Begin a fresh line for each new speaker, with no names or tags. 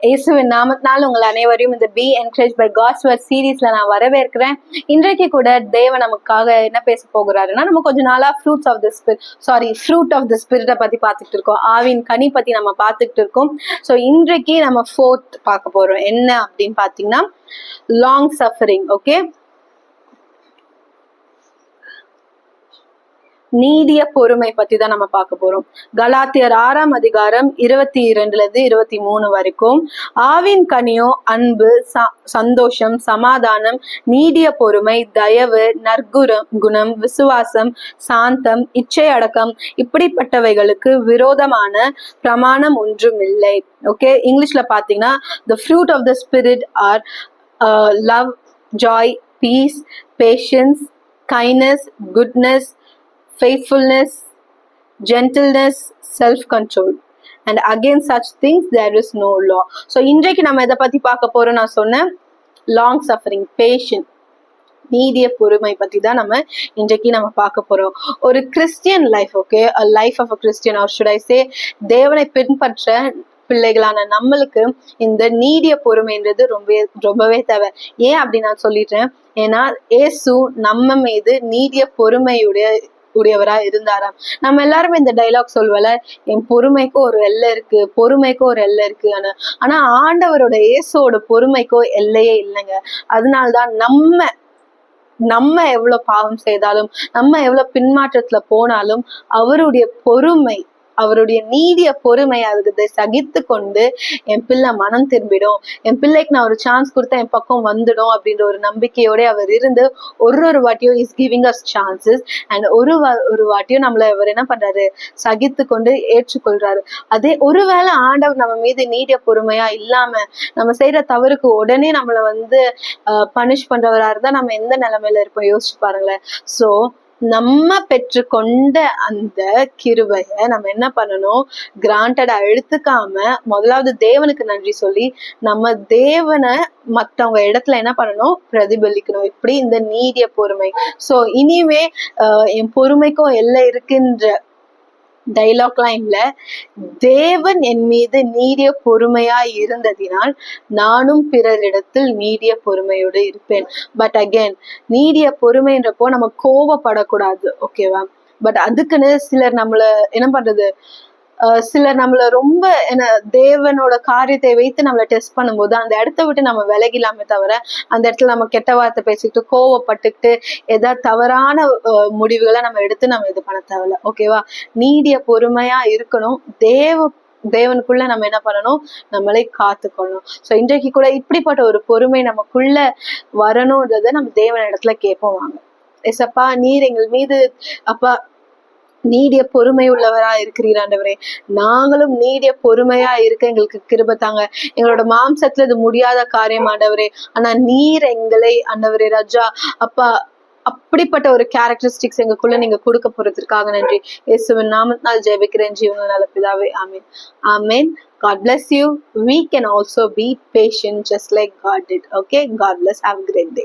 இயேசுவின் நாமத்தினால் உங்கள் அனைவரையும் இந்த be encourage by God's word சீரீஸ்ல நான் வரவேற்கிறேன். இன்றைக்கு கூட தேவன் நமக்காக என்ன பேச போகிறாருன்னா, நம்ம கொஞ்ச நாளா ஃப்ரூட் ஆஃப் த ஸ்பிரிட்டை பத்தி பார்த்துட்டு இருக்கோம். ஆவின் கனி பத்தி நம்ம பார்த்துட்டு இருக்கோம். ஸோ இன்றைக்கு நம்ம 4th பார்க்க போறோம். என்ன அப்படின்னு பார்த்தீங்கன்னா, லாங் சஃபரிங். ஓகே, நீடிய பொறுமை பத்தி தான் நம்ம பார்க்க போறோம். கலாத்தியர் 6ஆம் அதிகாரம் 22-23 வரைக்கும். ஆவின் கனியோ அன்பு, சந்தோஷம், சமாதானம், நீடிய பொறுமை, தயவு, நற்குணம், விசுவாசம், சாந்தம், இச்சை அடக்கம், இப்படிப்பட்டவைகளுக்கு விரோதமான பிரமாணம் ஒன்றும் இல்லை. ஓகே, இங்கிலீஷ்ல பாத்தீங்கன்னா the fruit of the spirit are love, joy, peace, patience, kindness, goodness, faithfulness, gentleness, self-control, and against such things there is no law. So இன்றைக்கு நம்ம எதை பத்தி பார்க்க போறோம்? நான் சொன்னேன் லாங் சஃபரிங், பேஷன், நீடிய பொறுமை பத்தி தான் நம்ம இன்றைக்கு நம்ம பார்க்க போறோம். ஒரு Christian life, okay, life of a Christian, or should I say, தேவனை பின்பற்ற பிள்ளைகளான நம்மளுக்கு இந்த நீடிய பொறுமைன்றது ரொம்பவே தேவை. ஏன் அப்படி நான் சொல்லிடுறேன், ஏன்னா இயேசு நம்ம மீது நீடிய உடையவரா இருந்தாராம். நம்ம எல்லாருமே இந்த டைலாக் சொல்வல, என் பொறுமைக்கும் ஒரு எல்லை இருக்கு, பொறுமைக்கும் ஒரு எல்லை இருக்கு. ஆனா ஆண்டவரோட இயேசுவோட பொறுமைக்கோ எல்லையே இல்லைங்க. அதனால்தான் நம்ம எவ்வளவு பாவம் செய்தாலும், நம்ம எவ்வளவு பின்மாற்றத்துல போனாலும், அவருடைய பொறுமை, அவருடைய நீடிய பொறுமை, அதுக்கு சகித்து கொண்டு என் பிள்ளை மனம் திரும்பிடும், என் பிள்ளைக்கு நான் ஒரு சான்ஸ் கொடுத்தா என் பக்கம் வந்துடும் அப்படின்ற ஒரு நம்பிக்கையோட அவர் இருந்து ஒரு வாட்டியும் is giving us chances. And ஒரு வாட்டியும் நம்மள அவர் என்ன பண்றாரு, சகித்து கொண்டு ஏற்றுக்கொள்றாரு. அதே ஒருவேளை ஆண்டவர் நம்ம மீது நீடிய பொறுமையா இல்லாம நம்ம செய்யற தவறுக்கு உடனே நம்மள பனிஷ் பண்றவரா இருந்தா நம்ம எந்த நிலைமையில இருப்போம் யோசிச்சு பாருங்களேன். சோ நம்ம பெற்றுக்கொண்ட அந்த கிருபைய நம்ம என்ன பண்ணணும், கிராண்டடா எடுத்துக்காம முதலாவது தேவனுக்கு நன்றி சொல்லி நம்ம தேவனை மத்தவங்க இடத்துல என்ன பண்ணணும், பிரதிபலிக்கணும். இப்படி இந்த நீடிய பொறுமை. சோ இனிமே என் பொறுமைக்கும் எல்லாம் இருக்குன்ற டைலாக் லைன்ல, தேவன் என் மீது நீடிய பொறுமையாய் இருந்ததினால் நானும் பிறரிடத்தில் நீடிய பொறுமையோடு இருப்பேன். பட் அகேன், நீடிய பொறுமைன்றப்போ நம்ம கோவப்படக்கூடாது, ஓகேவா? பட் அதுக்குன்னு சிலர் நம்மள ரொம்ப தேவனோட காரியத்தை வைத்து நம்மளை டெஸ்ட் பண்ணும்போது அந்த இடத்த விட்டு நம்ம விலகிலாமே தவிர, அந்த இடத்துல நம்ம கெட்ட வார்த்தை பேசிக்கிட்டு கோவப்பட்டுக்கிட்டு ஏதாவது தவறான முடிவுகளை நம்ம எடுத்து நம்ம இது பண்ண தேவையில்ல, ஓகேவா? நீடிய பொறுமையா இருக்கணும். தேவனுக்குள்ள நம்ம என்ன பண்ணணும், நம்மளை காத்துக்கொள்ளணும். சோ இன்றைக்கு கூட இப்படிப்பட்ட ஒரு பொறுமை நமக்குள்ள வரணும்ன்றத நம்ம தேவன் இடத்துல கேட்போம். வாங்க எசப்பா, நீர் எங்கள் மீது அப்பா நீடிய பொறுமை உள்ளவரா இருக்கிறீர் ஆண்டவரே. நாங்களும் நீடிய பொறுமையா இருக்க எங்களுக்கு கிருபை தாங்க. எங்களோட மாம்சத்துல இது முடியாத காரியம் ஆண்டவரே. ஆனா நீர் எங்களை ஆண்டவரே ராஜா அப்பா அப்படிப்பட்ட ஒரு கேரக்டரிஸ்டிக்ஸ் எங்களுக்குள்ள நீங்க கொடுக்க போறதுக்காக நன்றி. இயேசுவின் நாமத்தினால் ஜெபிக்கிறேன் ஜீவன நல்ல பிதாவே, ஆமென். ஆமென். God bless you. We can also be patient just like God did. Okay, God bless. Have a great day.